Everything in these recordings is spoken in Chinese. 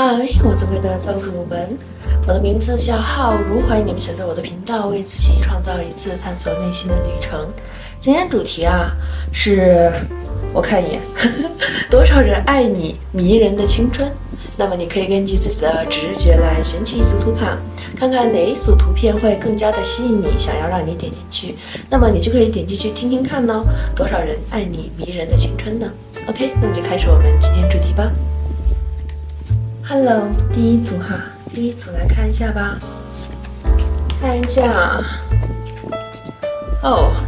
嗨，我尊贵的造物主们，我的名字叫浩如，欢迎你们选择我的频道，为自己创造一次探索内心的旅程。今天主题是，我看一眼，多少人爱你迷人的青春。那么你可以根据自己的直觉来选取一组图卡，看看哪一组图片会更加的吸引你，想要让你点进去。那么你就可以点进去听听看呢，多少人爱你迷人的青春呢 ？OK， 那么就开始我们今天主题吧。Hello， 第一组第一组来看一下吧，看一下。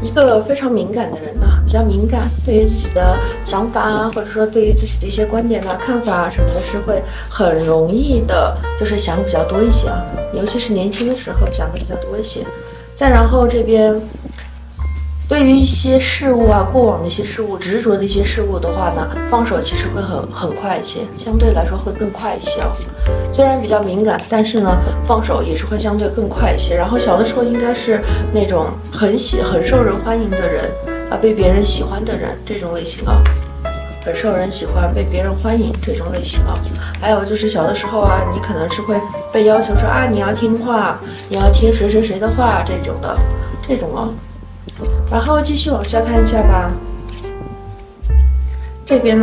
一个非常敏感的人比较敏感，对于自己的想法或者说对于自己的一些观点看法什么的，是会很容易的，就是想的比较多一些尤其是年轻的时候想的比较多一些。再然后这边，对于一些事物过往的一些事物，执着的一些事物的话呢，放手其实会很快一些，相对来说会更快一些虽然比较敏感，但是呢，放手也是会相对更快一些。然后小的时候应该是那种很受人欢迎的人被别人喜欢的人，这种类型很受人喜欢，被别人欢迎这种类型还有就是小的时候你可能是会被要求说你要听话，你要听谁谁谁的话这种的，这种然后继续往下看一下吧。这边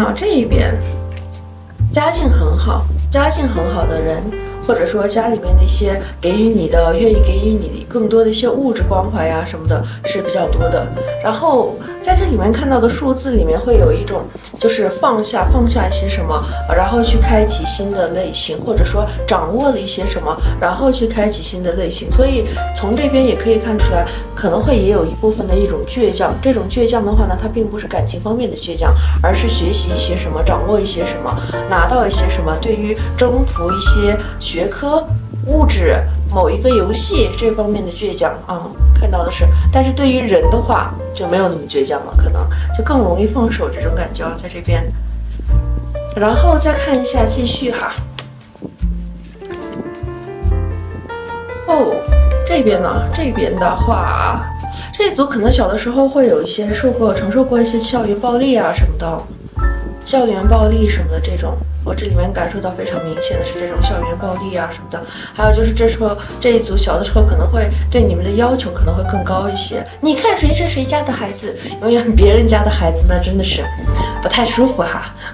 家境很好的人，或者说家里面的一些愿意给予你更多的一些物质关怀什么的是比较多的。然后在这里面看到的数字里面会有一种就是放下一些什么，然后去开启新的类型，或者说掌握了一些什么，然后去开启新的类型。所以从这边也可以看出来，可能会也有一部分的一种倔强。这种倔强的话呢，它并不是感情方面的倔强，而是学习一些什么，掌握一些什么，拿到一些什么，对于征服一些学科、物质、某一个游戏这方面的倔强看到的是。但是对于人的话就没有那么倔强了，可能就更容易放手，这种感觉在这边。然后再看一下继续这边的话，这一组可能小的时候会有一些承受过一些校园暴力什么的，校园暴力什么的这种，我这里面感受到非常明显的是这种校园暴力什么的。还有就是这一组小的时候可能会对你们的要求可能会更高一些。你看谁是谁家的孩子，永远别人家的孩子，那真的是不太舒服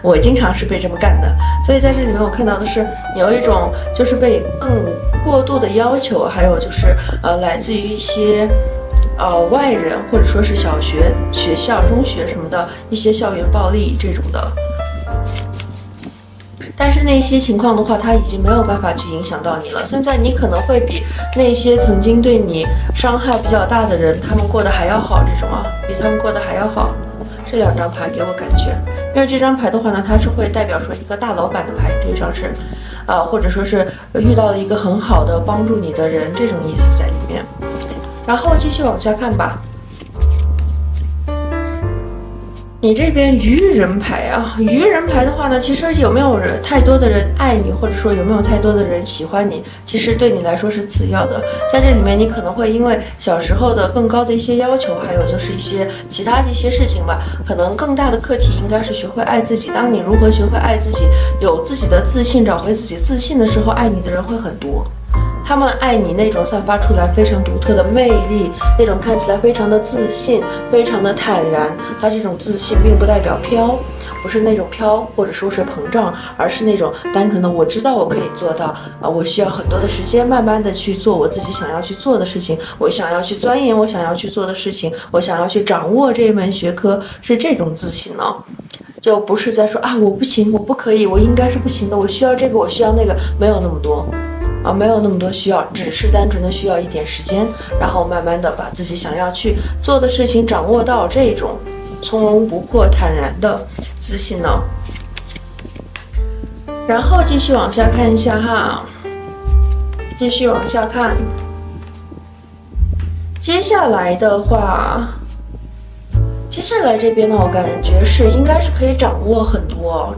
我经常是被这么干的。所以在这里面我看到的是有一种就是被更过度的要求，还有就是来自于一些外人，或者说是小学、学校、中学什么的一些校园暴力这种的。但是那些情况的话，它已经没有办法去影响到你了。现在你可能会比那些曾经对你伤害比较大的人，他们过得还要好，这种比他们过得还要好。这两张牌给我感觉，因为这张牌的话呢，它是会代表说一个大老板的牌，这张是或者说是遇到了一个很好的帮助你的人，这种意思在里面。然后继续往下看吧。你这边愚人牌愚人牌的话呢，其实有没有太多的人爱你，或者说有没有太多的人喜欢你，其实对你来说是次要的。在这里面你可能会因为小时候的更高的一些要求，还有就是一些其他的一些事情吧，可能更大的课题应该是学会爱自己。当你如何学会爱自己，有自己的自信，找回自己自信的时候，爱你的人会很多。他们爱你那种散发出来非常独特的魅力，那种看起来非常的自信，非常的坦然。他这种自信并不代表飘，不是那种飘或者说是膨胀，而是那种单纯的我知道我可以做到我需要很多的时间慢慢的去做我自己想要去做的事情，我想要去钻研我想要去做的事情，我想要去掌握这门学科，是这种自信就不是在说我不行，我不可以，我应该是不行的，我需要这个，我需要那个，没有那么多没有那么多需要，只是单纯的需要一点时间，然后慢慢的把自己想要去做的事情掌握到这种从容不迫、坦然的自信然后继续往下看一下继续往下看，接下来的话，接下来这边呢，我感觉是应该是可以掌握很多。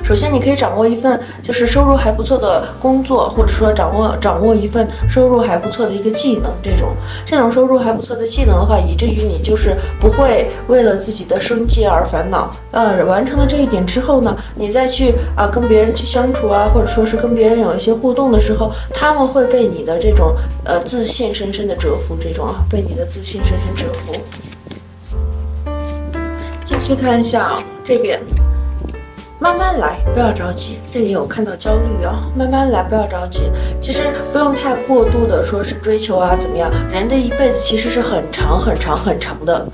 首先，你可以掌握一份就是收入还不错的工作，或者说掌握一份收入还不错的一个技能。这种收入还不错的技能的话，以至于你就是不会为了自己的生计而烦恼。完成了这一点之后呢，你再去跟别人去相处或者说是跟别人有一些互动的时候，他们会被你的这种自信深深的折服。被你的自信深深折服。继续看一下这边，慢慢来，不要着急。这里有看到焦虑慢慢来，不要着急。其实不用太过度的说是追求怎么样。人的一辈子其实是很长的。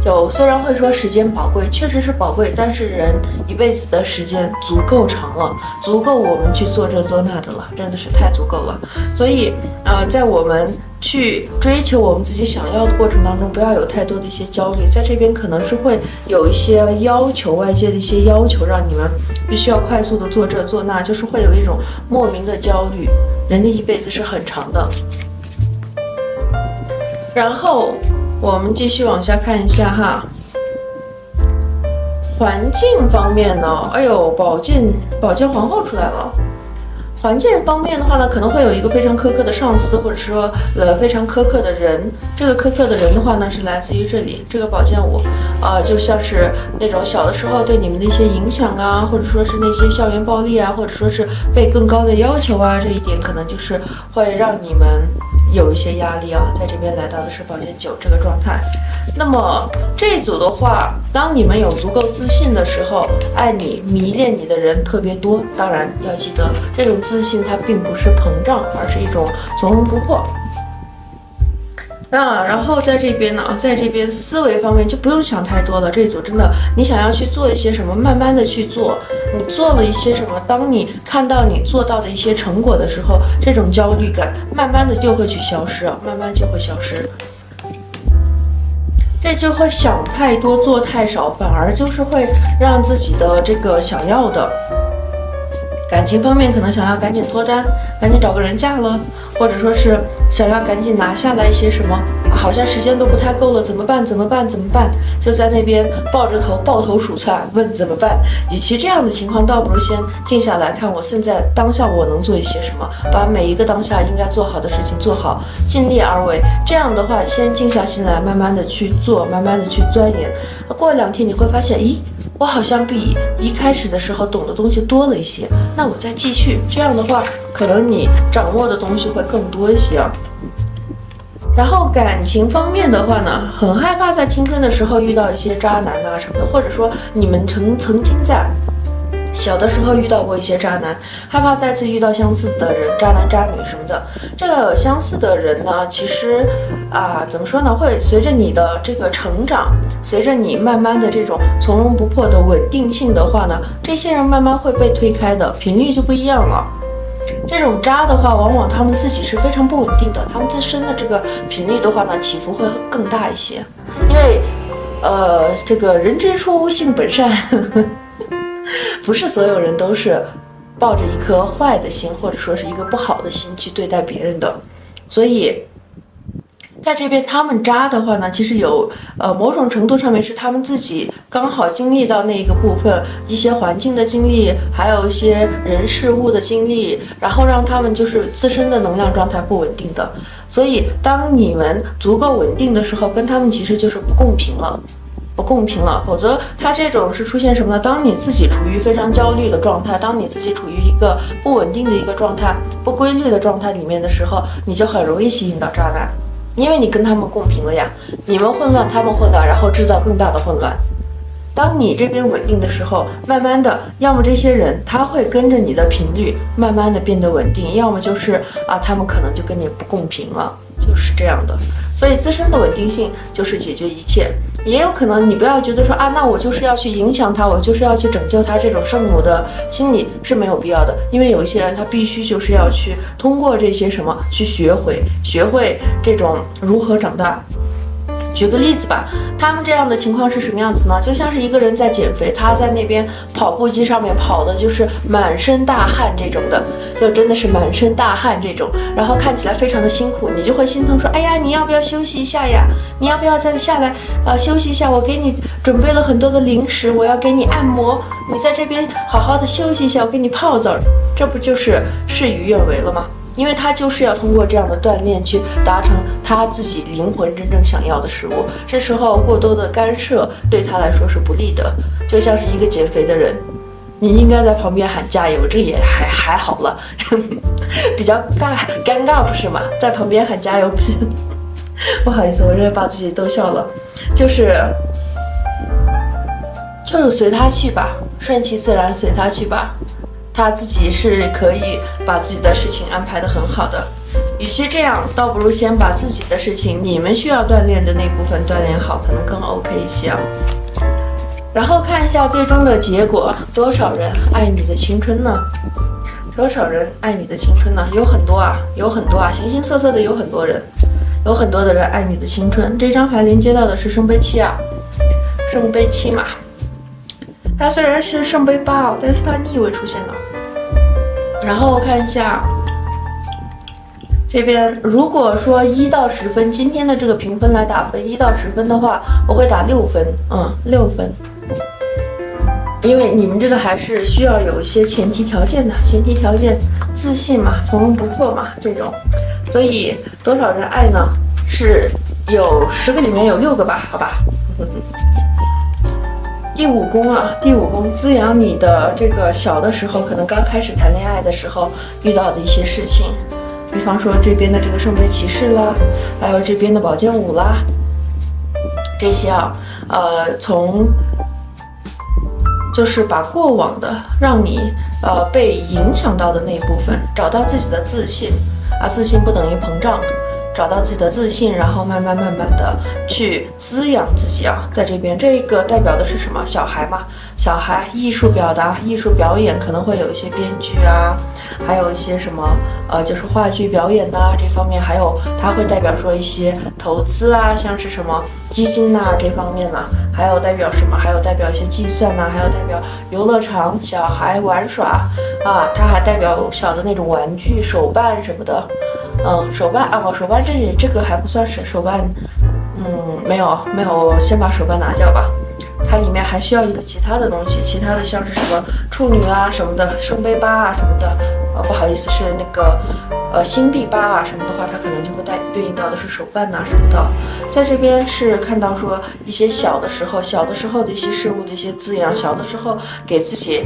就虽然会说时间宝贵，确实是宝贵，但是人一辈子的时间足够长了，足够我们去做这做那的了，真的是太足够了。所以在我们去追求我们自己想要的过程当中，不要有太多的一些焦虑。在这边可能是会有一些要求，外界的一些要求，让你们必须要快速的做这做那，就是会有一种莫名的焦虑。人的一辈子是很长的。然后我们继续往下看一下环境方面呢，宝剑皇后出来了。环境方面的话呢，可能会有一个非常苛刻的上司，或者说非常苛刻的人。这个苛刻的人的话呢，是来自于这里这个宝剑五就像是那种小的时候对你们的一些影响或者说是那些校园暴力或者说是被更高的要求这一点可能就是会让你们有一些压力在这边来到的是宝剑9这个状态。那么这一组的话，当你们有足够自信的时候，爱你迷恋你的人特别多。当然要记得，这种自信它并不是膨胀，而是一种从容不迫。然后在这边呢，在这边思维方面就不用想太多了。这一组真的，你想要去做一些什么，慢慢的去做。你做了一些什么，当你看到你做到的一些成果的时候，这种焦虑感慢慢的就会去消失，慢慢就会消失。这就会想太多，做太少，反而就是会让自己的这个想要的感情方面，可能想要赶紧脱单，赶紧找个人嫁了，或者说是想要赶紧拿下来一些什么好像时间都不太够了，怎么办？就在那边抱头鼠窜，问怎么办？与其这样的情况，倒不如先静下来看我现在当下我能做一些什么，把每一个当下应该做好的事情做好，尽力而为。这样的话，先静下心来，慢慢的去做，慢慢的去钻研。过2天你会发现，我好像比一开始的时候懂的东西多了一些，那我再继续。这样的话，可能你掌握的东西会更多一些。然后感情方面的话呢，很害怕在青春的时候遇到一些渣男什么的，或者说你们曾经在小的时候遇到过一些渣男，害怕再次遇到相似的人，渣男渣女什么的。这个相似的人呢，其实怎么说呢，会随着你的这个成长，随着你慢慢的这种从容不迫的稳定性的话呢，这些人慢慢会被推开的，频率就不一样了。这种渣的话，往往他们自己是非常不稳定的，他们自身的这个频率的话呢，起伏会更大一些。因为这个人之初性本善不是所有人都是抱着一颗坏的心，或者说是一个不好的心去对待别人的。所以在这边他们渣的话呢，其实有某种程度上面是他们自己刚好经历到那一个部分，一些环境的经历，还有一些人事物的经历，然后让他们就是自身的能量状态不稳定的。所以当你们足够稳定的时候，跟他们其实就是不公平了。否则他这种是出现什么呢？当你自己处于非常焦虑的状态，当你自己处于一个不稳定的一个状态，不规律的状态里面的时候，你就很容易吸引到渣男，因为你跟他们共频了呀，你们混乱，他们混乱，然后制造更大的混乱。当你这边稳定的时候，慢慢的，要么这些人他会跟着你的频率慢慢的变得稳定，要么就是他们可能就跟你不共频了，就是这样的。所以自身的稳定性就是解决一切。也有可能你不要觉得说那我就是要去影响他，我就是要去拯救他，这种圣母的心理是没有必要的。因为有一些人他必须就是要去通过这些什么去学会这种如何长大，举个例子吧，他们这样的情况是什么样子呢？就像是一个人在减肥，他在那边跑步机上面跑的就是满身大汗这种的，就真的是满身大汗这种，然后看起来非常的辛苦，你就会心疼说，哎呀，你要不要休息一下呀？你要不要再下来休息一下？我给你准备了很多的零食，我要给你按摩，你在这边好好的休息一下，我给你泡澡，这不就是事与愿违了吗？因为他就是要通过这样的锻炼去达成他自己灵魂真正想要的事物，这时候过多的干涉对他来说是不利的。就像是一个减肥的人，你应该在旁边喊加油，这也还好了，比较尴尬不是吗？在旁边喊加油不行，不好意思，我这把自己逗笑了，就是随他去吧，顺其自然，随他去吧。他自己是可以把自己的事情安排得很好的，与其这样，倒不如先把自己的事情，你们需要锻炼的那部分锻炼好，可能更 OK 一些啊。然后看一下最终的结果，多少人爱你的青春呢？多少人爱你的青春呢？有很多啊，形形色色的有很多人，有很多的人爱你的青春。这张牌连接到的是圣杯七啊，圣杯七嘛。它虽然是圣杯八，但是它逆位出现了。然后看一下这边，如果说1到10分，今天的这个评分来打分，1到10分的话，我会打6分，6分。因为你们这个还是需要有一些前提条件的，前提条件自信嘛，从容不迫嘛这种。所以多少人爱呢？是有10个里面有6个吧，好吧。第5宫啊，第5宫滋养你的这个小的时候，可能刚开始谈恋爱的时候遇到的一些事情，比方说这边的这个圣杯骑士啦，还有这边的宝剑五啦，这些啊，从就是把过往的让你被影响到的那一部分，找到自己的自信啊，自信不等于膨胀。找到自己的自信，然后慢慢的去滋养自己啊，在这边这个代表的是什么？小孩嘛，小孩艺术表达、艺术表演可能会有一些编剧啊，还有一些什么就是话剧表演呐、这方面，还有它会代表说一些投资啊，像是什么基金呐、这方面呢，还有代表什么？还有代表一些计算呐、还有代表游乐场、小孩玩耍啊，它还代表小的那种玩具、手办什么的。手办啊，手办这个还不算是手办，没有，先把手办拿掉吧。它里面还需要一个其他的东西，其他的像是什么处女啊什么的，圣杯八啊什么的，不好意思是那个星币八啊什么的话，它可能就会对应到的是手办呐什么的。在这边是看到说一些小的时候的一些事物的一些滋养，小的时候给自己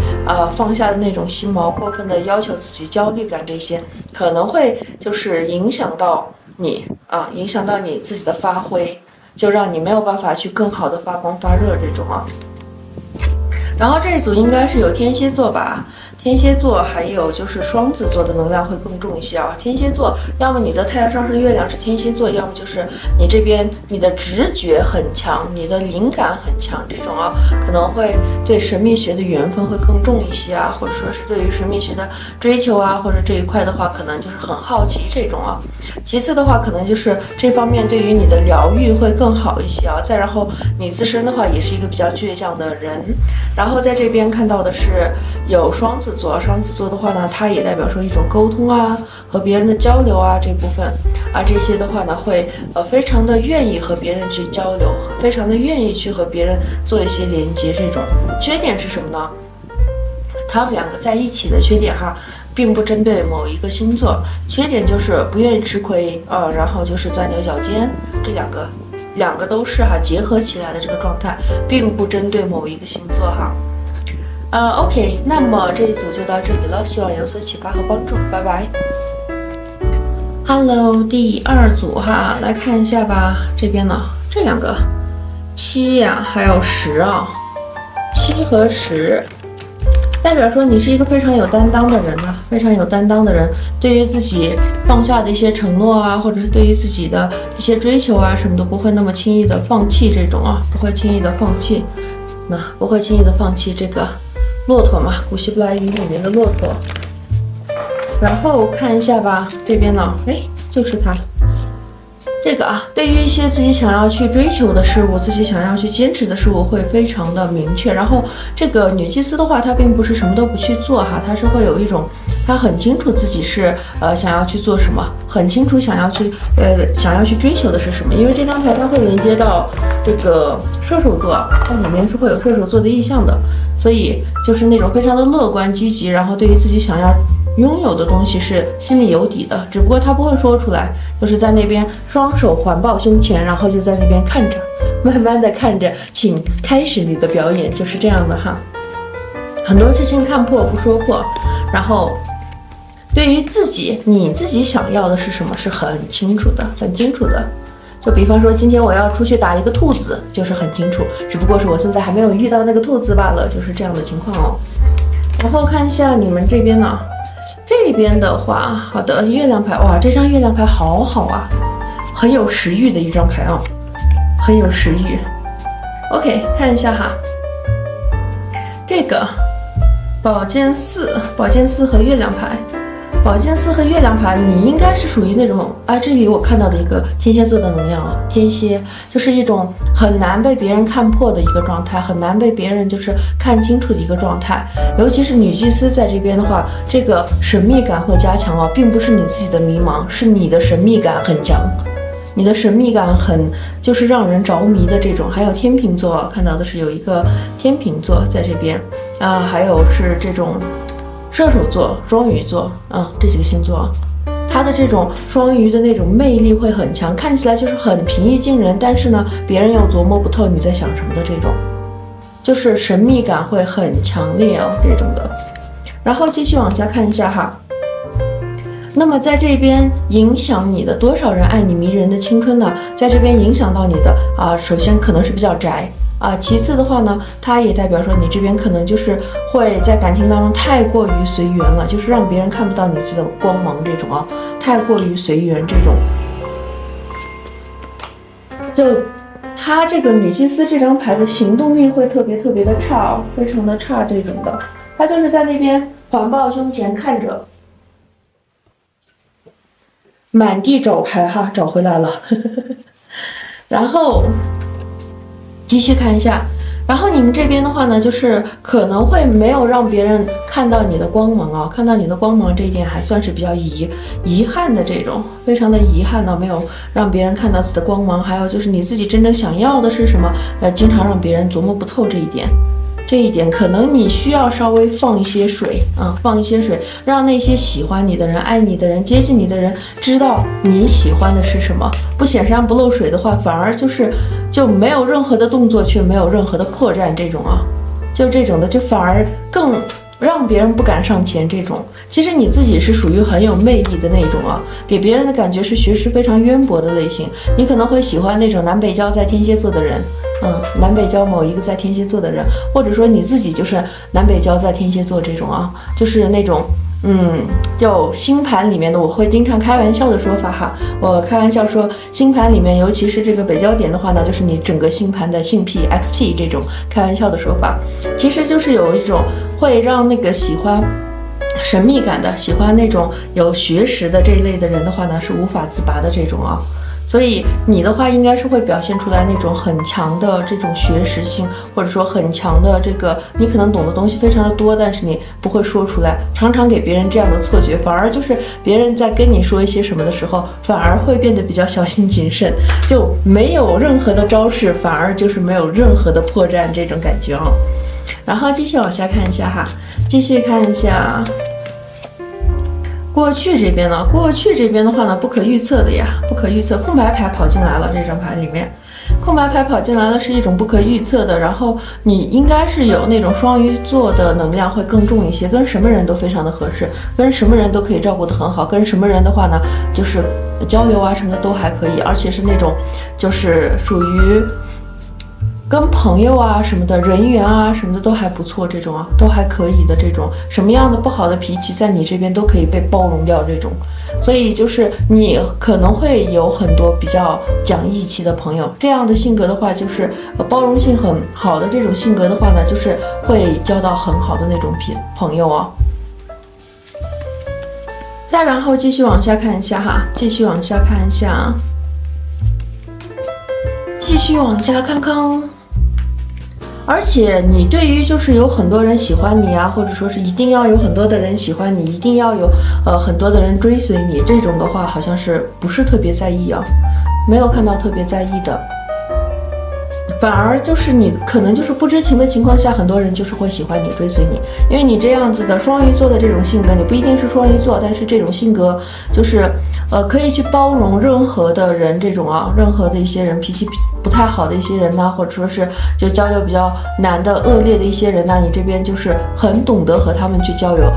放下的那种心锚，过分的要求自己，焦虑感，这些可能会就是影响到你影响到你自己的发挥，就让你没有办法去更好的发光发热这种啊。然后这一组应该是有天蝎座吧，天蝎座还有就是双子座的能量会更重一些啊。天蝎座要么你的太阳上升月亮是天蝎座，要么就是你这边你的直觉很强，你的灵感很强，这种啊可能会对神秘学的缘分会更重一些啊，或者说是对于神秘学的追求啊，或者这一块的话可能就是很好奇这种啊。其次的话可能就是这方面对于你的疗愈会更好一些啊。再然后你自身的话也是一个比较倔强的人，然后在这边看到的是有双子座，双子座的话呢，它也代表说一种沟通啊，和别人的交流啊这部分啊，这些的话呢会非常的愿意和别人去交流，非常的愿意去和别人做一些连接。这种缺点是什么呢？他们两个在一起的缺点哈，并不针对某一个星座，缺点就是不愿意吃亏然后就是钻牛角尖，这两个都是结合起来的这个状态，并不针对某一个星座哈。OK， 那么这一组就到这里了，希望有所启发和帮助，拜拜。Hello， 第2组哈，来看一下吧。这边呢，这两个7呀，还有10啊，7和10，代表说你是一个非常有担当的人呢，非常有担当的人，对于自己放下的一些承诺啊，或者是对于自己的一些追求啊，什么都不会那么轻易的放弃这种啊，不会轻易的放弃，不会轻易的放弃这个骆驼嘛，古希伯来语里面的骆驼。然后看一下吧，这边呢，就是它，这个啊，对于一些自己想要去追求的事物，自己想要去坚持的事物，会非常的明确。然后这个女祭司的话，她并不是什么都不去做哈，她是会有一种，她很清楚自己是想要去做什么，很清楚想要去追求的是什么。因为这张牌它会连接到这个射手座，它里面是会有射手座的意象的，所以就是那种非常的乐观积极，然后对于自己想要拥有的东西是心里有底的，只不过他不会说出来，就是在那边双手环抱胸前，然后就在那边看着，慢慢的看着，请开始你的表演，就是这样的哈。很多事情看破不说破，然后对于你自己想要的是什么是很清楚的，很清楚的。就比方说今天我要出去打一个兔子，就是很清楚，只不过是我现在还没有遇到那个兔子罢了，就是这样的情况哦。然后看一下你们这边呢。这边的话，好的，月亮牌，哇，这张月亮牌好好啊，很有食欲的一张牌啊，很有食欲。OK， 看一下哈，这个宝剑四和月亮牌，宝剑四和月亮牌，你应该是属于那种这里我看到的一个天蝎座的能量啊，天蝎就是一种很难被别人看破的一个状态，很难被别人就是看清楚的一个状态。尤其是女祭司在这边的话，这个神秘感会加强哦，并不是你自己的迷茫，是你的神秘感很强，你的神秘感就是让人着迷的这种。还有天秤座，看到的是有一个天秤座在这边还有是这种射手座、双鱼座这几个星座，它的这种双鱼的那种魅力会很强，看起来就是很平易近人，但是呢，别人又琢磨不透你在想什么的这种，就是神秘感会很强烈哦，这种的。然后继续往下看一下哈，那么在这边影响你的多少人爱你迷人的青春呢？在这边影响到你的首先可能是比较宅。其次的话呢，它也代表说你这边可能就是会在感情当中太过于随缘了，就是让别人看不到你自己的光芒这种太过于随缘这种。就他这个女祭司这张牌的行动力会特别的差非常的差这种的。他就是在那边环抱胸前看着，满地找牌哈，找回来了。然后继续看一下，然后你们这边的话呢，就是可能会没有让别人看到你的光芒看到你的光芒这一点还算是比较遗憾的这种，非常的遗憾没有让别人看到自己的光芒。还有就是你自己真正想要的是什么，经常让别人琢磨不透这一点可能你需要稍微放一些水放一些水，让那些喜欢你的人、爱你的人、接近你的人知道你喜欢的是什么。不显山不漏水的话，反而就没有任何的动作，却没有任何的破绽这种就这种的，就反而更让别人不敢上前这种。其实你自己是属于很有魅力的那种给别人的感觉是学识非常渊博的类型。你可能会喜欢那种南北交在天蝎座的人，南北交某一个在天蝎座的人，或者说你自己就是南北交在天蝎座这种就是那种就星盘里面的，我会经常开玩笑的说法哈，我开玩笑说星盘里面，尤其是这个北交点的话呢，就是你整个星盘的性 P XP 这种开玩笑的说法，其实就是有一种会让那个喜欢神秘感的、喜欢那种有学识的这一类的人的话呢，是无法自拔的这种所以你的话应该是会表现出来那种很强的这种学识性，或者说很强的这个你可能懂的东西非常的多，但是你不会说出来，常常给别人这样的错觉，反而就是别人在跟你说一些什么的时候，反而会变得比较小心谨慎，就没有任何的招式，反而就是没有任何的破绽这种感觉然后继续往下看一下哈，继续看一下过去这边呢，过去这边的话呢，不可预测的呀，不可预测。空白牌跑进来了，这张牌里面，空白牌跑进来了是一种不可预测的。然后你应该是有那种双鱼座的能量会更重一些，跟什么人都非常的合适，跟什么人都可以照顾得很好，跟什么人的话呢，就是交流什么的都还可以，而且是那种就是属于跟朋友什么的人缘什么的都还不错，这种都还可以的这种，什么样的不好的脾气在你这边都可以被包容掉这种。所以就是你可能会有很多比较讲义气的朋友，这样的性格的话，就是包容性很好的这种性格的话呢，就是会交到很好的那种朋友再然后继续往下看一下哈，继续往下看一下继续往下看看。而且你对于就是有很多人喜欢你啊，或者说是一定要有很多的人喜欢你，一定要有很多的人追随你，这种的话好像是不是特别在意啊，没有看到特别在意的。反而就是你可能就是不知情的情况下，很多人就是会喜欢你追随你，因为你这样子的双鱼座的这种性格，你不一定是双鱼座，但是这种性格就是可以去包容任何的人，这种啊，任何的一些人脾气不太好的一些人呐，或者说是就交流比较难的恶劣的一些人呐，你这边就是很懂得和他们去交流。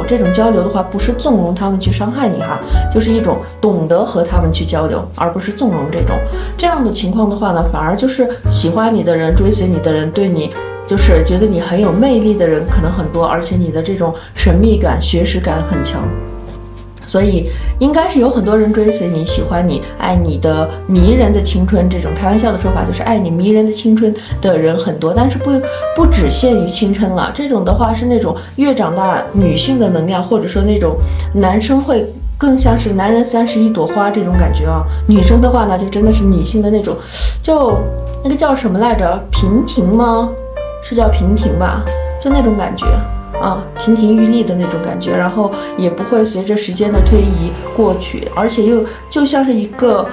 这种交流的话，不是纵容他们去伤害你哈，就是一种懂得和他们去交流，而不是纵容这样的情况的话呢，反而就是喜欢你的人、追随你的人，对你就是觉得你很有魅力的人可能很多，而且你的这种神秘感、学识感很强。所以应该是有很多人追随你、喜欢你、爱你的迷人的青春，这种开玩笑的说法就是爱你迷人的青春的人很多，但是不只限于青春了。这种的话是那种越长大女性的能量，或者说那种男生会更像是男人31朵花这种感觉啊。女生的话呢，就真的是女性的那种，就那个叫什么来着？平婷吗？是叫平婷吧？就那种感觉。亭亭玉立的那种感觉，然后也不会随着时间的推移过去，而且又就像是一个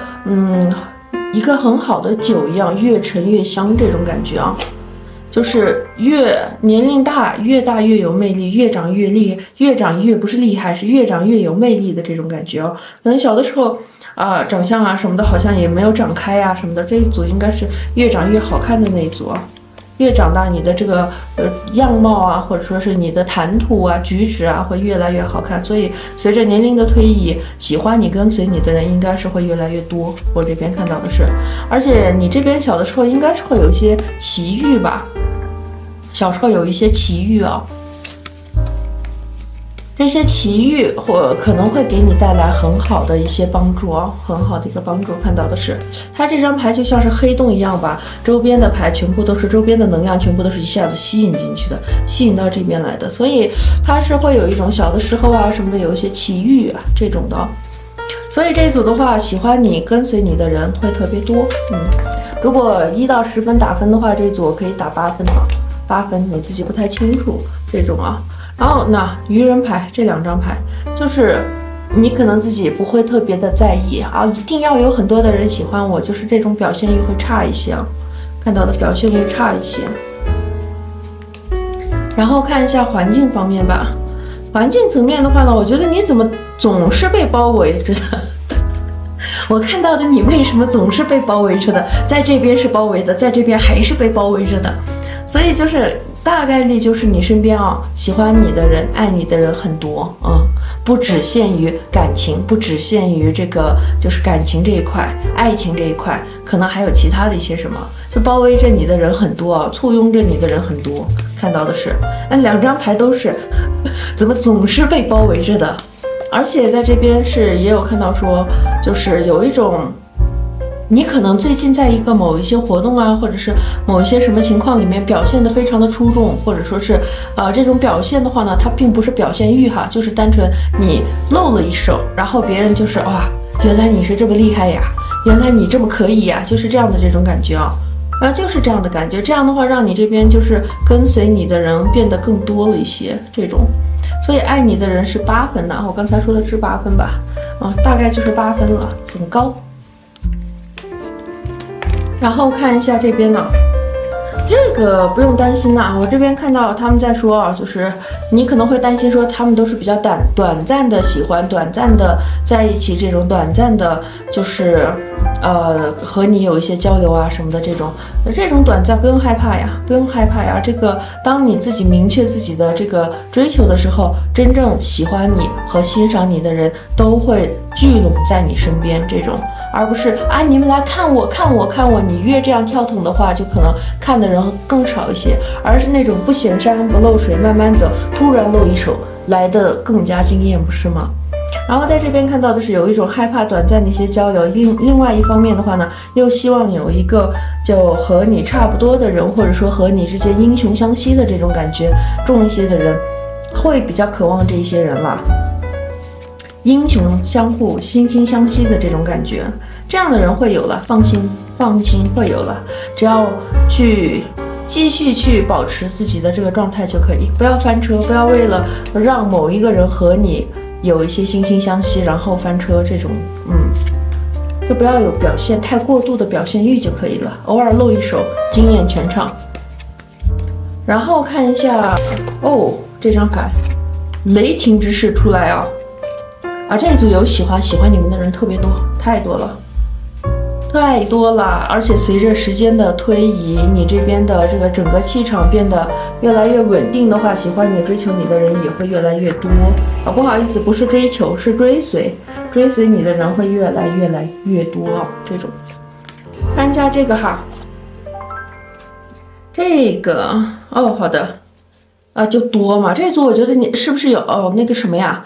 很好的酒一样，越陈越香这种感觉啊，就是越年龄大越有魅力，越长越不是厉害，是越长越有魅力的这种感觉哦。可能小的时候长相啊什么的好像也没有长开啊什么的，这一组应该是越长越好看的那一组啊。越长大，你的这个样貌啊，或者说是你的谈吐啊、举止啊，会越来越好看。所以随着年龄的推移，喜欢你、跟随你的人应该是会越来越多。我这边看到的是，而且你这边小的时候应该是会有一些奇遇吧，小时候有一些奇遇啊。这些奇遇或可能会给你带来很好的一些帮助啊，很好的一个帮助。看到的是，它这张牌就像是黑洞一样吧，周边的牌全部都是周边的能量，全部都是一下子吸引进去的，吸引到这边来的。所以它是会有一种小的时候啊什么的有一些奇遇啊这种的。所以这一组的话，喜欢你、跟随你的人会特别多。如果1到10分打分的话，这一组我可以打8分啊，8分，你自己不太清楚这种啊。然后那愚人牌这2张牌，就是你可能自己不会特别的在意啊，一定要有很多的人喜欢我，就是这种表现欲会差一些啊，看到的表现欲差一些。然后看一下环境方面吧，环境层面的话呢，我觉得你怎么总是被包围着的？我看到的你为什么总是被包围着的？在这边是包围的，在这边还是被包围着的，所以就是大概率就是你身边喜欢你的人、爱你的人很多不只限于感情，不只限于这个就是感情这一块、爱情这一块，可能还有其他的一些什么，就包围着你的人很多簇拥着你的人很多。看到的是，那2张牌都是怎么总是被包围着的？而且在这边是也有看到说，就是有一种。你可能最近在一个某一些活动啊，或者是某一些什么情况里面表现得非常的出众，或者说是这种表现的话呢，它并不是表现欲哈，就是单纯你露了一手，然后别人就是哇，原来你是这么厉害呀，原来你这么可以呀，就是这样的这种感觉啊，就是这样的感觉。这样的话，让你这边就是跟随你的人变得更多了一些这种，所以爱你的人是8分呢，我刚才说的是8分吧，大概就是8分了，很高。然后看一下这边呢，这个不用担心我这边看到他们在说就是你可能会担心说他们都是比较短暂的喜欢，短暂的在一起，这种短暂的就是和你有一些交流啊什么的这种短暂不用害怕呀，不用害怕呀。这个当你自己明确自己的这个追求的时候，真正喜欢你和欣赏你的人都会聚拢在你身边这种。而不是你们来看我，你越这样跳腾的话，就可能看的人更少一些，而是那种不显山不漏水，慢慢走，突然露一手来的更加惊艳，不是吗？然后在这边看到的是有一种害怕短暂的一些交流，另外一方面的话呢，又希望有一个就和你差不多的人，或者说和你之间英雄相惜的这种感觉重一些的人，会比较渴望这一些人啦。英雄相互惺惺相惜的这种感觉，这样的人会有了，放心放心，会有了，只要去继续去保持自己的这个状态就可以，不要翻车，不要为了让某一个人和你有一些惺惺相惜，然后翻车这种，就不要有表现太过度的表现欲就可以了，偶尔露一手，惊艳全场。然后看一下这张牌，雷霆之势出来啊！这一组有喜欢你们的人特别多，太多了。而且随着时间的推移，你这边的这个整个气场变得越来越稳定的话，喜欢你、追求你的人也会越来越多不好意思，不是追求，是追随你的人会越来越多这种。看一下这个哈，这个好的就多嘛。这组我觉得你是不是有那个什么呀？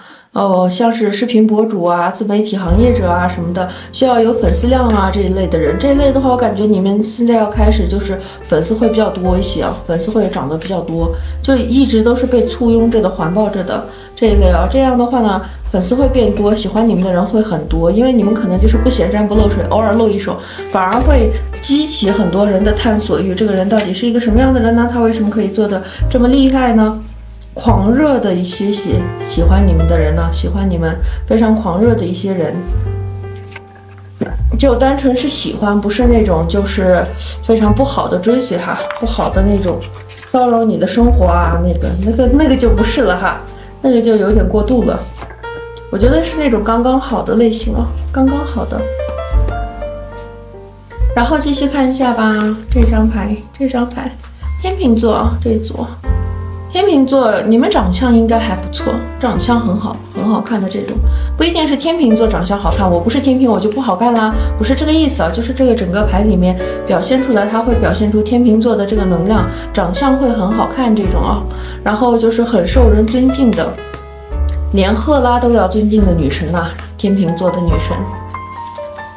像是视频博主啊、自媒体行业者啊什么的，需要有粉丝量啊这一类的人。这一类的话，我感觉你们现在要开始就是粉丝会比较多一些粉丝会长得比较多，就一直都是被簇拥着的、环抱着的这一类这样的话呢，粉丝会变多，喜欢你们的人会很多，因为你们可能就是不显山不漏水，偶尔露一手，反而会激起很多人的探索欲。这个人到底是一个什么样的人呢？他为什么可以做得这么厉害呢？狂热的一些喜欢你们的人呢，喜欢你们非常狂热的一些人，就单纯是喜欢，不是那种就是非常不好的追随不好的那种骚扰你的生活那个就不是了那个就有点过度了。我觉得是那种刚刚好的类型刚刚好的。然后继续看一下吧，这张牌，天秤座这一组。天秤座，你们长相应该还不错，长相很好看的这种，不一定是天秤座长相好看，我不是天秤我就不好看啦，不是这个意思就是这个整个牌里面表现出来，它会表现出天秤座的这个能量，长相会很好看这种然后就是很受人尊敬的，连赫拉都要尊敬的女神天秤座的女神。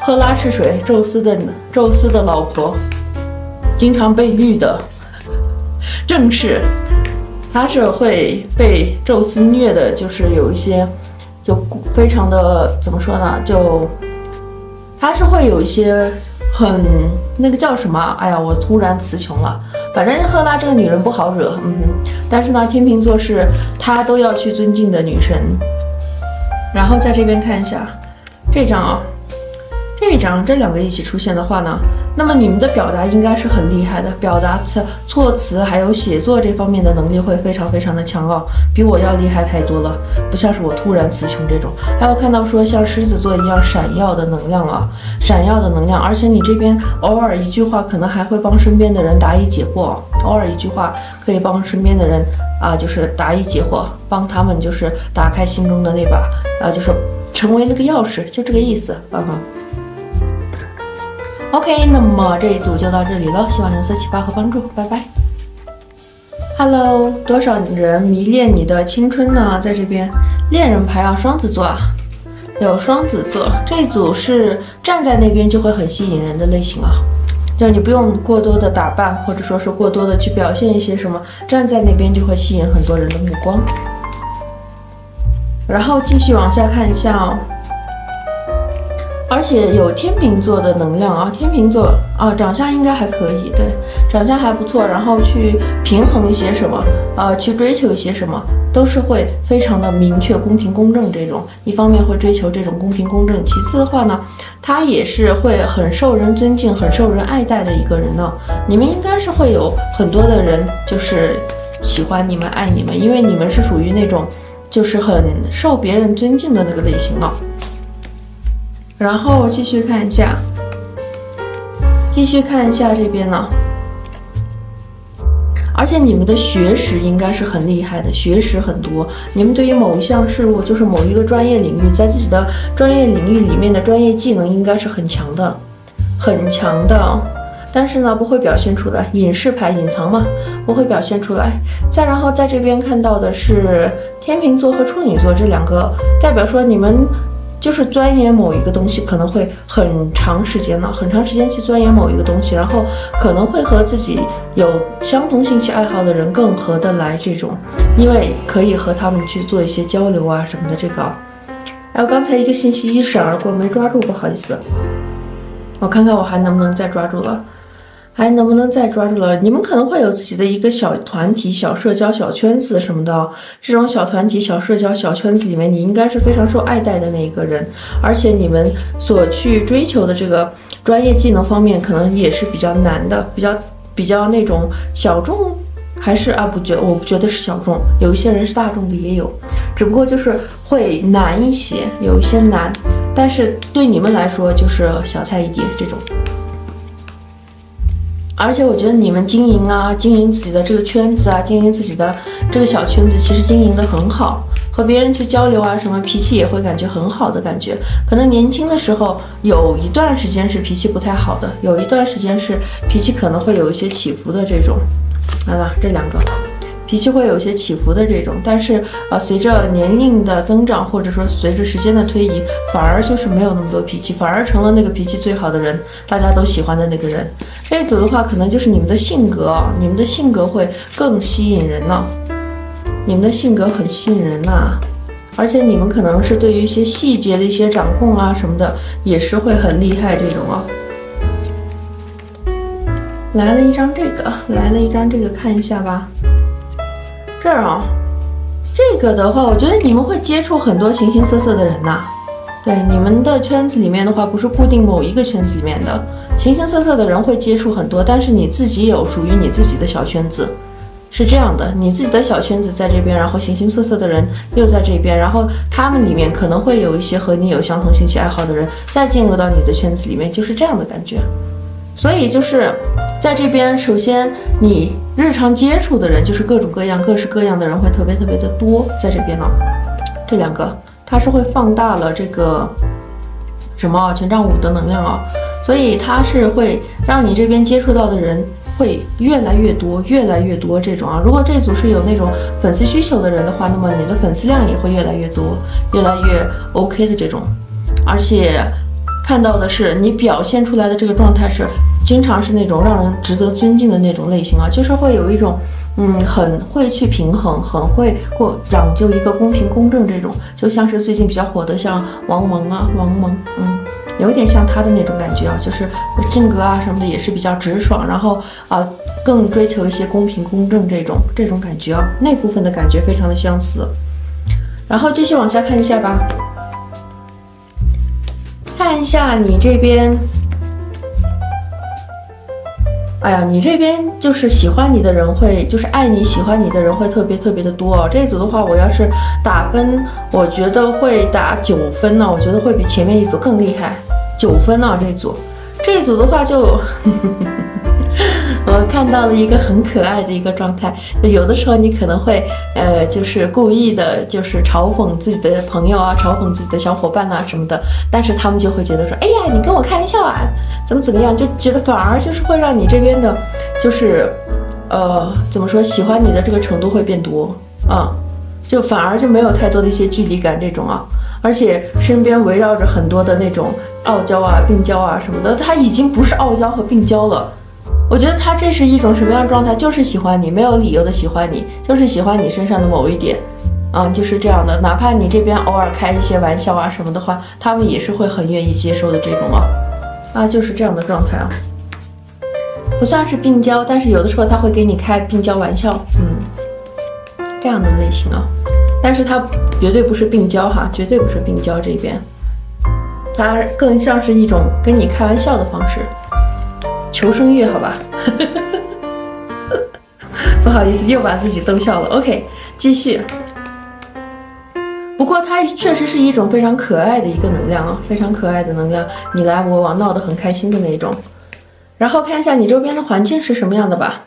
赫拉是谁？宙斯的老婆，经常被绿的正是。他是会被宙斯虐的，就是有一些就非常的怎么说呢，就他是会有一些很那个叫什么，我突然词穷了，反正赫拉这个女人不好惹，但是呢天秤座是她都要去尊敬的女神。然后在这边看一下这张这两个一起出现的话呢，那么你们的表达应该是很厉害的，表达措辞还有写作这方面的能力会非常非常的强比我要厉害太多了，不像是我突然词穷这种。还有看到说像狮子座一样闪耀的能量而且你这边偶尔一句话可能还会帮身边的人答疑解惑，偶尔一句话可以帮身边的人就是答疑解惑，帮他们就是打开心中的那把就是成为那个钥匙，就这个意思OK， 那么这一组就到这里了，希望有所启发和帮助，拜拜。Hello， 多少人迷恋你的青春呢？在这边恋人牌双子座有双子座，这一组是站在那边就会很吸引人的类型就你不用过多的打扮，或者说是过多的去表现一些什么，站在那边就会吸引很多人的目光。然后继续往下看一下而且有天秤座的能量天秤座长相应该还可以，对，长相还不错，然后去平衡一些什么去追求一些什么，都是会非常的明确、公平公正这种。一方面会追求这种公平公正，其次的话呢，他也是会很受人尊敬、很受人爱戴的一个人呢。你们应该是会有很多的人就是喜欢你们、爱你们，因为你们是属于那种就是很受别人尊敬的那个类型然后继续看一下这边呢，而且你们的学识应该是很厉害的，学识很多，你们对于某一项事物，就是某一个专业领域，在自己的专业领域里面的专业技能应该是很强的，但是呢不会表现出来，隐士牌隐藏嘛，不会表现出来。再然后在这边看到的是天秤座和处女座这两个，代表说你们就是钻研某一个东西，可能会很长时间去钻研某一个东西，然后可能会和自己有相同兴趣爱好的人更合得来这种，因为可以和他们去做一些交流什么的这个。还有刚才一个信息一闪而过没抓住，不好意思。我看看我还能不能再抓住了。你们可能会有自己的一个小团体、小社交、小圈子什么的。这种小团体、小社交、小圈子里面，你应该是非常受爱戴的那一个人，而且你们所去追求的这个专业技能方面，可能也是比较难的，比较那种小众，还是我不觉得是小众，有一些人是大众的也有，只不过就是会难一些，有一些难，但是对你们来说就是小菜一碟这种。而且我觉得你们经营自己的这个圈子啊，经营自己的这个小圈子，其实经营得很好，和别人去交流啊，什么脾气也会感觉很好的感觉。可能年轻的时候有一段时间是脾气不太好的，有一段时间是脾气可能会有一些起伏的这种。来了，这两个脾气会有一些起伏的这种，但是随着年龄的增长，或者说随着时间的推移，反而就是没有那么多脾气，反而成了那个脾气最好的人，大家都喜欢的那个人。这一组的话，可能就是你们的性格你们的性格会更吸引人呢，你们的性格很吸引人呐，而且你们可能是对于一些细节的一些掌控啊什么的，也是会很厉害这种啊。来了一张这个，看一下吧。这儿啊，这个的话，我觉得你们会接触很多形形色色的人呐。对，你们的圈子里面的话，不是固定某一个圈子里面的，形形色色的人会接触很多，但是你自己有属于你自己的小圈子，是这样的，你自己的小圈子在这边，然后形形色色的人又在这边，然后他们里面可能会有一些和你有相同兴趣爱好的人，再进入到你的圈子里面，就是这样的感觉。所以就是在这边，首先你日常接触的人就是各种各样、各式各样的人会特别的多，在这边呢，这两个它是会放大了这个什么权杖5的能量啊，所以它是会让你这边接触到的人会越来越多这种啊。如果这组是有那种粉丝需求的人的话，那么你的粉丝量也会越来越多，越来越 OK 的这种，而且看到的是你表现出来的这个状态是经常是那种让人值得尊敬的那种类型啊，就是会有一种很会去平衡，很会讲究一个公平公正这种，就像是最近比较火的像王蒙，有点像他的那种感觉啊，就是性格啊什么的也是比较直爽，然后更追求一些公平公正这种感觉啊，那部分的感觉非常的相似。然后继续往下看一下吧，看一下你这边。哎呀，你这边就是喜欢你的人会，就是爱你喜欢你的人会特别的多哦。这一组的话，我要是打分，我觉得会打9分呢，我觉得会比前面一组更厉害，9分呢这一组的话就我看到了一个很可爱的一个状态，有的时候你可能会就是故意的，就是嘲讽自己的朋友啊，嘲讽自己的小伙伴啊什么的，但是他们就会觉得说，哎呀，你跟我开玩笑啊，怎么样，就觉得反而就是会让你这边的，就是怎么说，喜欢你的这个程度会变多啊，就反而就没有太多的一些距离感这种啊，而且身边围绕着很多的那种傲娇啊、病娇啊什么的，他已经不是傲娇和病娇了。我觉得他这是一种什么样的状态？就是喜欢你，没有理由的喜欢你，就是喜欢你身上的某一点，就是这样的。哪怕你这边偶尔开一些玩笑啊什么的话，他们也是会很愿意接受的这种就是这样的状态啊。不算是病娇，但是有的时候他会给你开病娇玩笑，这样的类型啊。但是他绝对不是病娇哈，绝对不是病娇这边，他更像是一种跟你开玩笑的方式。求生欲，好吧，不好意思，又把自己逗笑了。OK， 继续。不过它确实是一种非常可爱的一个能量啊，非常可爱的能量，你来我往，闹得很开心的那种。然后看一下你周边的环境是什么样的吧。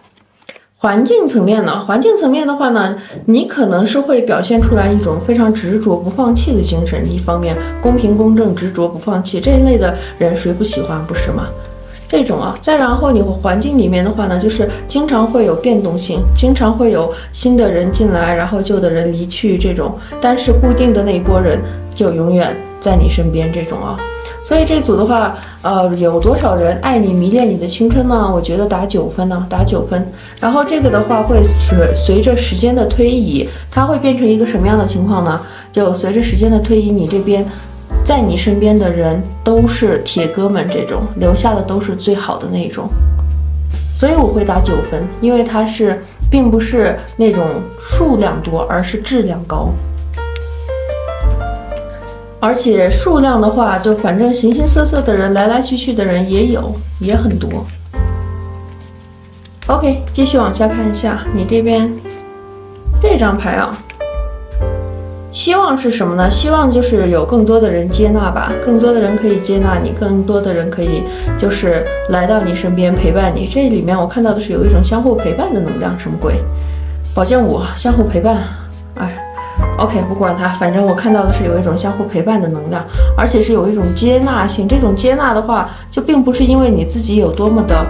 环境层面的话呢，你可能是会表现出来一种非常执着不放弃的精神，一方面公平公正、执着不放弃这一类的人，谁不喜欢，不是吗？这种再然后你环境里面的话呢，就是经常会有变动性，经常会有新的人进来，然后旧的人离去这种，但是固定的那一波人就永远在你身边这种所以这组的话，有多少人爱你、迷恋你的青春呢？我觉得打9分呢，打9分。然后这个的话会随着时间的推移，它会变成一个什么样的情况呢？就随着时间的推移，你这边在你身边的人都是铁哥们，这种留下的都是最好的那种，所以我会打9分，因为它是并不是那种数量多，而是质量高。而且数量的话，就反正形形色色的人，来来去去的人也很多。OK， 继续往下看一下，你这边这张牌啊，希望是什么呢？希望就是有更多的人接纳吧，更多的人可以接纳你，更多的人可以就是来到你身边陪伴你。这里面我看到的是有一种相互陪伴的能量，什么鬼？宝剑5，相互陪伴，哎。OK， 不管它，反正我看到的是有一种相互陪伴的能量，而且是有一种接纳性。这种接纳的话，就并不是因为你自己有多么的，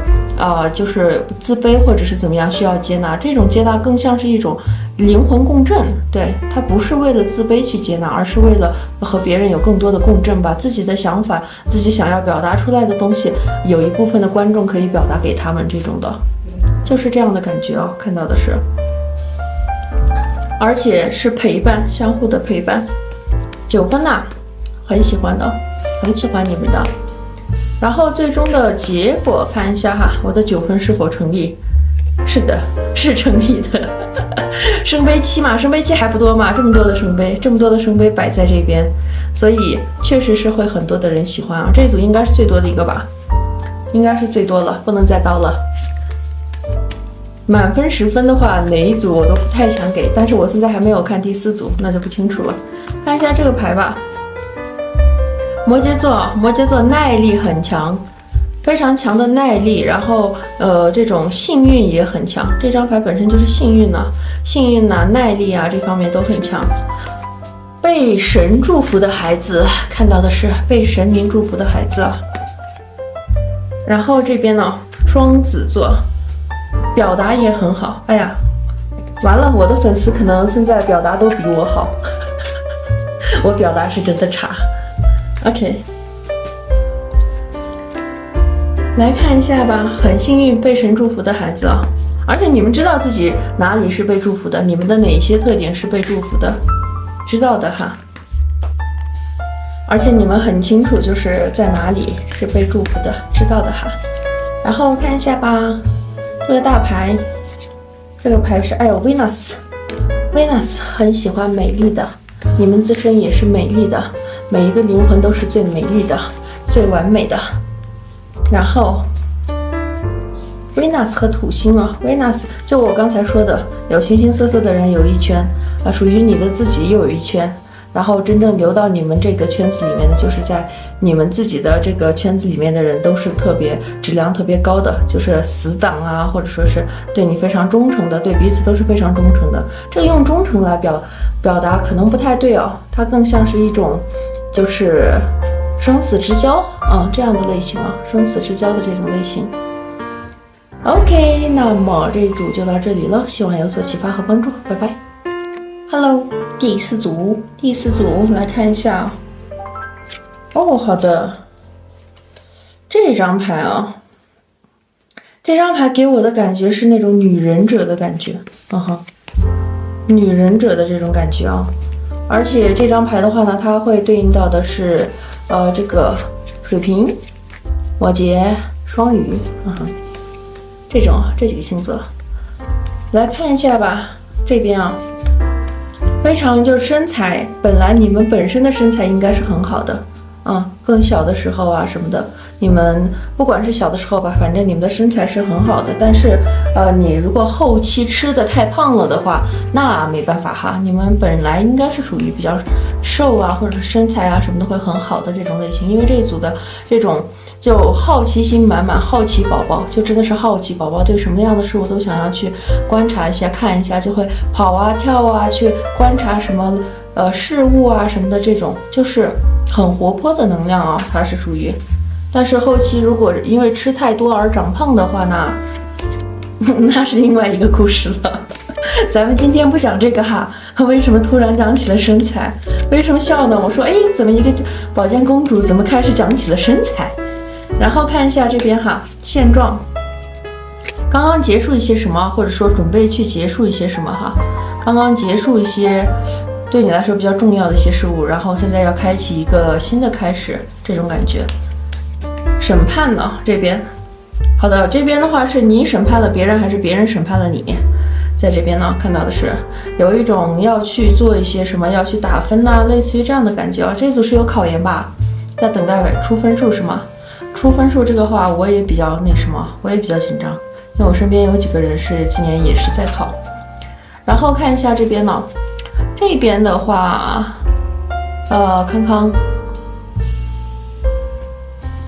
就是自卑或者是怎么样需要接纳。这种接纳更像是一种灵魂共振，对，它不是为了自卑去接纳，而是为了和别人有更多的共振，把自己的想法、自己想要表达出来的东西，有一部分的观众可以表达给他们，这种的，就是这样的感觉哦。看到的是。而且是陪伴，相互的陪伴，9分呐，很喜欢的，很喜欢你们的。然后最终的结果看一下哈，我的9分是否成立？是的，是成立的。圣杯7嘛，圣杯7还不多嘛，这么多的圣杯，这么多的圣杯摆在这边，所以确实是会很多的人喜欢啊。这组应该是最多的一个吧，应该是最多了，不能再高了。满分10分的话，哪一组我都不太想给，但是我现在还没有看第4组，那就不清楚了。看一下这个牌吧，摩羯座，摩羯座耐力很强，非常强的耐力，然后这种幸运也很强。这张牌本身就是幸运呐，幸运呐，耐力啊这方面都很强。被神祝福的孩子，看到的是被神明祝福的孩子啊。然后这边呢，双子座。表达也很好，哎呀，完了，我的粉丝可能现在表达都比我好，我表达是真的差。OK， 来看一下吧，很幸运被神祝福的孩子啊，而且你们知道自己哪里是被祝福的，你们的哪些特点是被祝福的，知道的哈。而且你们很清楚就是在哪里是被祝福的，知道的哈。然后看一下吧。这个大牌，这个牌是Venus 很喜欢美丽的，你们自身也是美丽的，每一个灵魂都是最美丽的、最完美的。然后 Venus 和土星啊 ，Venus 就我刚才说的，有形形色色的人有一圈啊，属于你的自己又有一圈。然后真正流到你们这个圈子里面的，就是在你们自己的这个圈子里面的人，都是特别质量特别高的，就是死党啊，或者说是对你非常忠诚的，对彼此都是非常忠诚的。这个用忠诚来表达可能不太对哦，它更像是一种就是生死之交啊这样的类型啊，生死之交的这种类型。OK， 那么这一组就到这里了，希望有所启发和帮助，拜拜。Hello， 第4组来看一下。哦，好的，这张牌啊，这张牌给我的感觉是那种女忍者的感觉，女忍者的这种感觉啊。而且这张牌的话呢，它会对应到的是这个水瓶、摩羯、双鱼，这几个星座。来看一下吧，这边啊。非常就是身材，本来你们本身的身材应该是很好的，更小的时候啊什么的，你们不管是小的时候吧，反正你们的身材是很好的。但是你如果后期吃的太胖了的话，那没办法哈，你们本来应该是属于比较瘦啊，或者是身材啊什么的会很好的这种类型。因为这一组的这种就好奇心满满，好奇宝宝就真的是好奇宝宝，对什么样的事物都想要去观察一下看一下，就会跑啊跳啊去观察什么事物啊什么的，这种就是很活泼的能量啊，它是属于。但是后期如果因为吃太多而长胖的话呢，那是另外一个故事了。咱们今天不讲这个哈。为什么突然讲起了身材？为什么笑呢？我说，怎么一个宝剑公主怎么开始讲起了身材？然后看一下这边哈，现状，刚刚结束一些什么，或者说准备去结束一些什么哈？刚刚结束一些对你来说比较重要的一些事物，然后现在要开启一个新的开始，这种感觉。审判呢这边，好的，这边的话是你审判了别人还是别人审判了你？在这边呢看到的是有一种要去做一些什么，要去打分呐，类似于这样的感觉啊。这组是有考研吧，在等待出分数是吗？出分数这个话我也比较那什么，我也比较紧张，因为我身边有几个人是今年也是在考。然后看一下这边呢，这边的话，康康，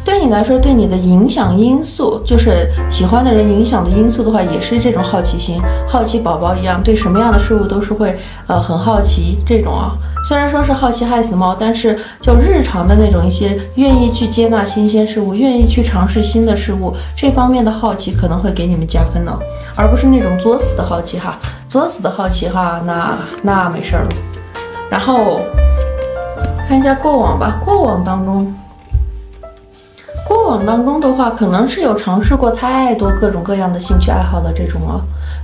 对你来说，对你的影响因素，就是喜欢的人影响的因素的话，也是这种好奇心，好奇宝宝一样，对什么样的事物都是会很好奇这种啊。虽然说是好奇害死猫，但是就日常的那种一些愿意去接纳新鲜事物，愿意去尝试新的事物，这方面的好奇可能会给你们加分呢，而不是那种作死的好奇哈。作死的好奇哈，那没事了。然后看一下过往吧，过往当中的话，可能是有尝试过太多各种各样的兴趣爱好的这种啊。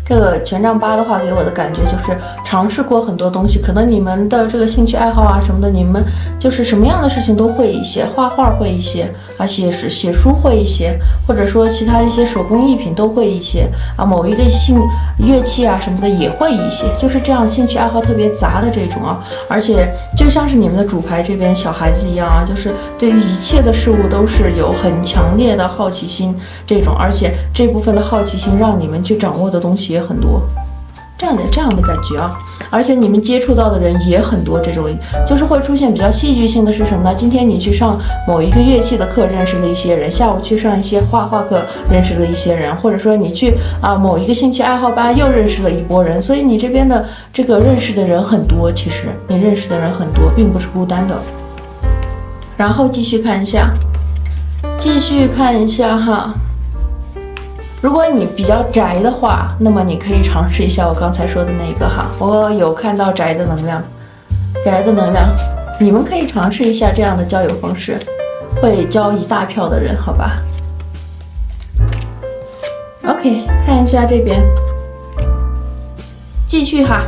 这个权杖八的话，给我的感觉就是尝试过很多东西，可能你们的这个兴趣爱好啊什么的，你们就是什么样的事情都会一些，画画会一些啊，写书会一些，或者说其他一些手工艺品都会一些啊，某一个乐器啊什么的也会一些，就是这样兴趣爱好特别杂的这种啊，而且就像是你们的主牌这边小孩子一样啊，就是对于一切的事物都是有很强烈的好奇心这种，而且这部分的好奇心让你们去掌握的东西也很多，这样的感觉啊，而且你们接触到的人也很多，这种就是会出现比较戏剧性的是什么呢？今天你去上某一个乐器的课，认识了一些人；下午去上一些画画课，认识了一些人，或者说你去某一个兴趣爱好班，又认识了一波人。所以你这边的这个认识的人很多，其实你认识的人很多，并不是孤单的。然后继续看一下哈。如果你比较宅的话，那么你可以尝试一下我刚才说的那个哈，我有看到宅的能量，你们可以尝试一下这样的交友方式，会交一大票的人，好吧 ？OK， 看一下这边，继续哈。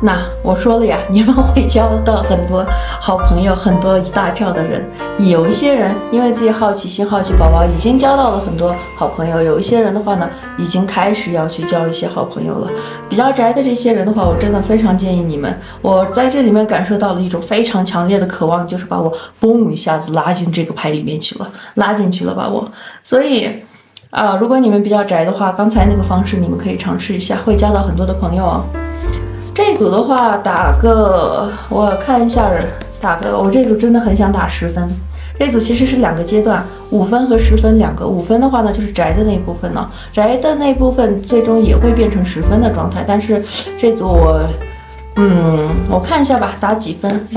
那我说了呀，你们会交到很多好朋友，很多一大票的人。有一些人因为自己好奇心、好奇宝宝，已经交到了很多好朋友；有一些人的话呢，已经开始要去交一些好朋友了。比较宅的这些人的话，我真的非常建议你们。我在这里面感受到了一种非常强烈的渴望，就是把我嘣一下子拉进这个牌里面去了，拉进去了把我。所以如果你们比较宅的话，刚才那个方式你们可以尝试一下，会交到很多的朋友哦。这组的话我看一下，我这组真的很想打10分。这组其实是2个阶段，5分和10分2个。5分的话呢，就是宅的那一部分呢，宅的那部分最终也会变成10分的状态。但是这组我看一下吧，打几分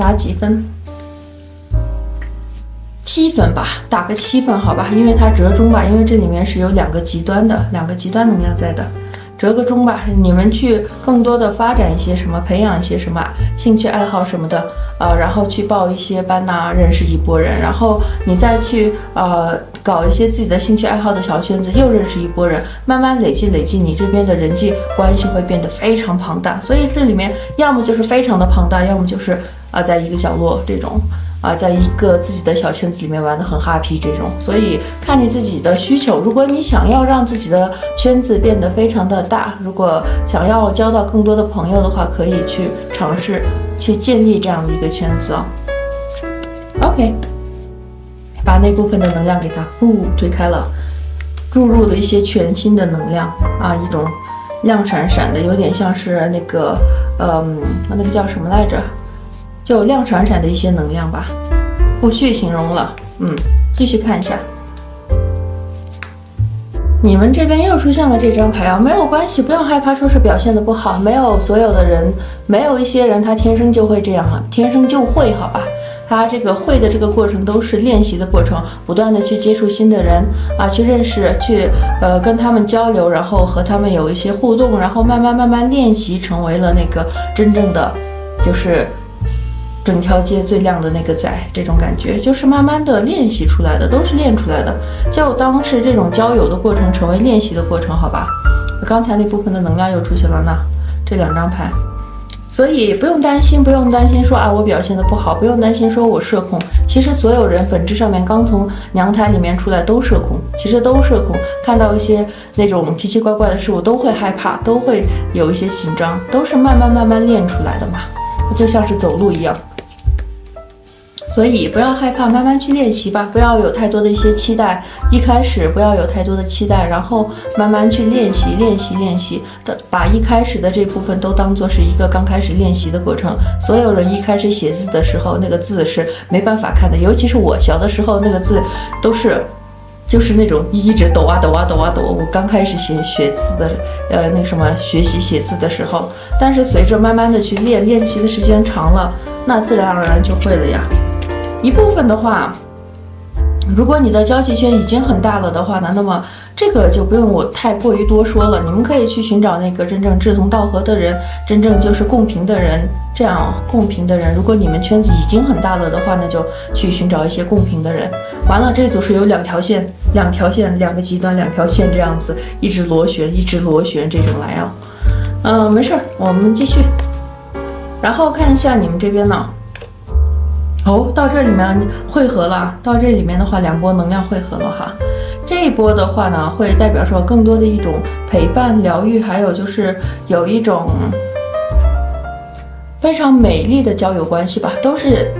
？7分吧，打个7分好吧，因为它折中吧，因为这里面是有2个极端能量在的。折个中吧，你们去更多的发展一些什么，培养一些什么兴趣爱好什么的，然后去报一些班呐，认识一波人，然后你再去搞一些自己的兴趣爱好的小圈子，又认识一波人，慢慢累积，你这边的人际关系会变得非常庞大。所以这里面要么就是非常的庞大，要么就是在一个角落这种。在一个自己的小圈子里面玩得很happy这种，所以看你自己的需求。如果你想要让自己的圈子变得非常的大，如果想要交到更多的朋友的话，可以去尝试去建立这样的一个圈子啊。OK， 把那部分的能量给它推开了，注入了一些全新的能量一种亮闪闪的，有点像是那个那个叫什么来着？就亮闪闪的一些能量吧，不去形容了。继续看一下，你们这边又出现了这张牌没有关系，不用害怕说是表现的不好，没有所有的人，没有一些人他天生就会这样天生就会，好吧？他这个会的这个过程都是练习的过程，不断的去接触新的人去认识，去跟他们交流，然后和他们有一些互动，然后慢慢练习，成为了那个真正的就是整条街最亮的那个仔，这种感觉就是慢慢的练习出来的，都是练出来的，就当是这种交友的过程成为练习的过程，好吧？刚才那部分的能量又出现了呢，这2张牌，所以不用担心，不用担心说啊我表现的不好，不用担心说我社恐。其实所有人本质上面刚从娘胎里面出来都社恐，其实都社恐，看到一些那种奇奇怪怪的事物都会害怕，都会有一些紧张，都是慢慢练出来的嘛，就像是走路一样。所以不要害怕，慢慢去练习吧，不要有太多的一些期待，一开始不要有太多的期待，然后慢慢去练习的，把一开始的这部分都当做是一个刚开始练习的过程。所有人一开始写字的时候，那个字是没办法看的，尤其是我小的时候，那个字都是就是那种一直抖啊抖啊抖啊抖。我刚开始学字的，那什么学习写字的时候，但是随着慢慢的去练习的时间长了，那自然而然就会了呀。一部分的话，如果你的交际圈已经很大了的话呢，那么这个就不用我太过于多说了。你们可以去寻找那个真正志同道合的人，真正就是共频的人。这样共频的人，如果你们圈子已经很大了的话，那就去寻找一些共频的人。完了，这组是有两条线，两个极端，两条线这样子一直螺旋这种来啊。没事儿，我们继续。然后看一下你们这边呢。到这里面汇合了，到这里面的话，两波能量汇合了哈。这一波的话呢，会代表说更多的一种陪伴、疗愈，还有就是有一种非常美丽的交友关系吧，都是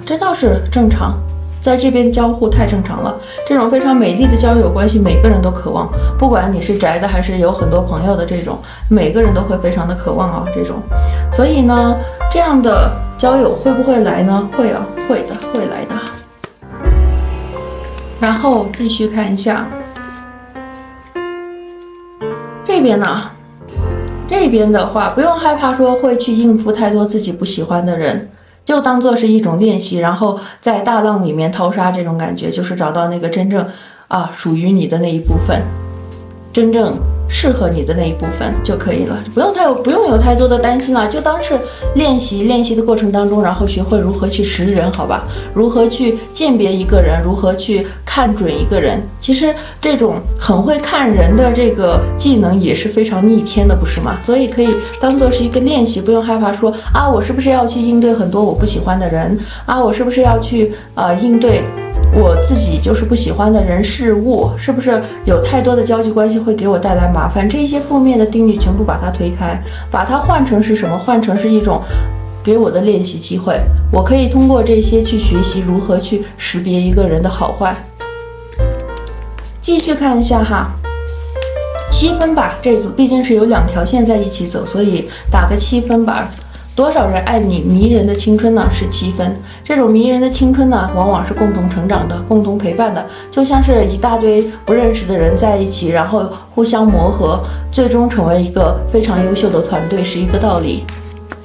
这倒是正常，在这边交互太正常了。这种非常美丽的交友关系，每个人都渴望，不管你是宅的还是有很多朋友的这种，每个人都会非常的渴望啊这种。所以呢，这样的交友会不会来呢？会来的。然后继续看一下这边呢，这边的话不用害怕说会去应付太多自己不喜欢的人，就当做是一种练习，然后在大浪里面淘沙，这种感觉就是找到那个真正属于你的那一部分，真正适合你的那一部分就可以了，不用有太多的担心了，就当是练习的过程当中，然后学会如何去识人，好吧？如何去鉴别一个人，如何去看准一个人。其实这种很会看人的这个技能也是非常逆天的，不是吗？所以可以当做是一个练习，不用害怕说我是不是要去应对很多我不喜欢的人我是不是要去应对我自己就是不喜欢的人事物，是不是有太多的交际关系会给我带来麻烦？这些负面的定律全部把它推开，把它换成是什么？换成是一种给我的练习机会，我可以通过这些去学习如何去识别一个人的好坏。继续看一下哈，7分吧，这组毕竟是有两条线在一起走，所以打个7分吧。多少人爱你迷人的青春呢？是7分。这种迷人的青春呢，往往是共同成长的，共同陪伴的，就像是一大堆不认识的人在一起，然后互相磨合，最终成为一个非常优秀的团队，是一个道理。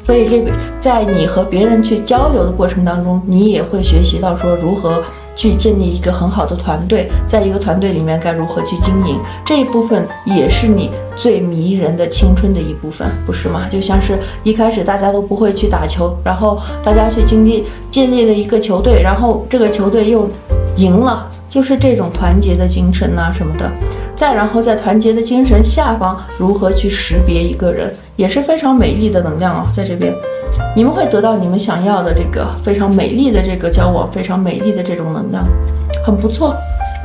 所以在你和别人去交流的过程当中，你也会学习到说如何去建立一个很好的团队，在一个团队里面该如何去经营，这一部分也是你最迷人的青春的一部分，不是吗？就像是一开始大家都不会去打球，然后大家去建立了一个球队，然后这个球队又赢了，就是这种团结的精神什么的。再然后在团结的精神下方，如何去识别一个人，也是非常美丽的能量在这边你们会得到你们想要的这个非常美丽的这个交往，非常美丽的这种能量，很不错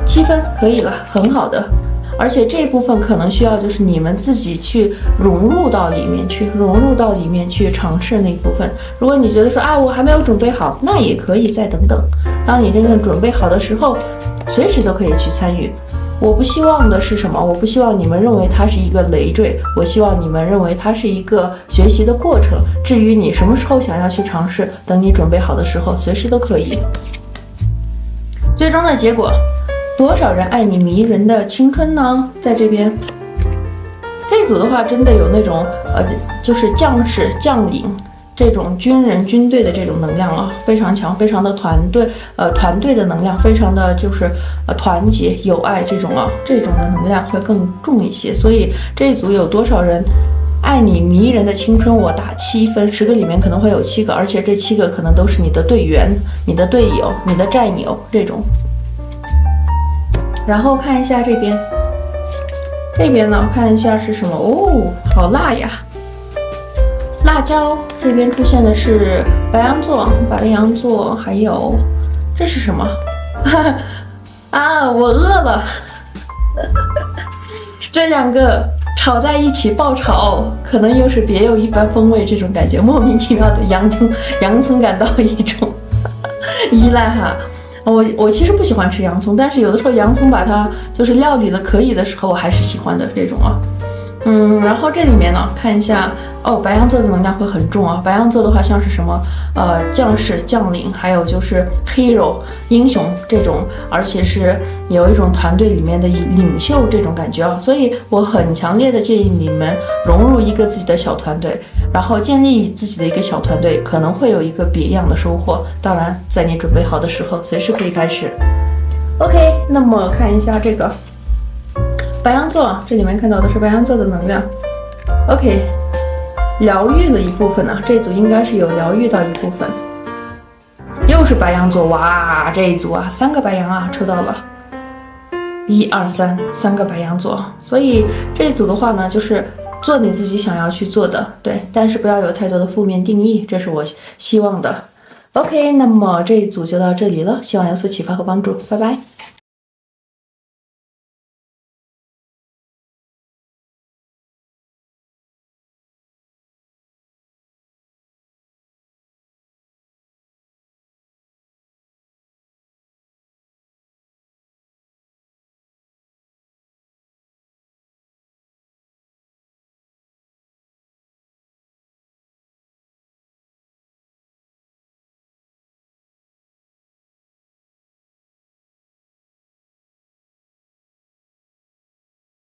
，7分可以了，很好的。而且这一部分可能需要就是你们自己去融入到里面去尝试那部分。如果你觉得说我还没有准备好，那也可以再等等，当你真正准备好的时候，随时都可以去参与。我不希望的是什么？我不希望你们认为它是一个累赘，我希望你们认为它是一个学习的过程。至于你什么时候想要去尝试，等你准备好的时候，随时都可以。最终的结果，多少人爱你迷人的青春呢？在这边，这组的话真的有那种就是将士将领。这种军人军队的这种能量非常强，非常的团队的能量，非常的就是团结友爱这种的能量会更重一些。所以这一组有多少人爱你迷人的青春，我打7分，10个里面可能会有7个，而且这7个可能都是你的队员、你的队友、你的战友这种。然后看一下这边呢，看一下是什么好辣呀！辣椒这边出现的是白羊座、白羊座，还有这是什么？啊，我饿了。这两个炒在一起爆炒，可能又是别有一番风味，这种感觉莫名其妙的洋葱感到一种依赖哈。我其实不喜欢吃洋葱，但是有的时候洋葱把它就是料理的可以的时候，我还是喜欢的这种啊。然后这里面呢，看一下哦，白羊座的能量会很重啊。白羊座的话，像是什么将士、将领，还有就是 hero 英雄这种，而且是有一种团队里面的领袖这种感觉啊。所以我很强烈的建议你们融入一个自己的小团队，然后建立自己的一个小团队，可能会有一个别样的收获。当然，在你准备好的时候，随时可以开始。OK， 那么看一下这个。白羊座，这里面看到的是白羊座的能量。OK， 疗愈的一部分呢，这一组应该是有疗愈到一部分。又是白羊座，哇，这一组啊，3个白羊啊，抽到了，1、2、3，三个白羊座。所以这一组的话呢，就是做你自己想要去做的，对，但是不要有太多的负面定义，这是我希望的。OK， 那么这一组就到这里了，希望有所启发和帮助，拜拜。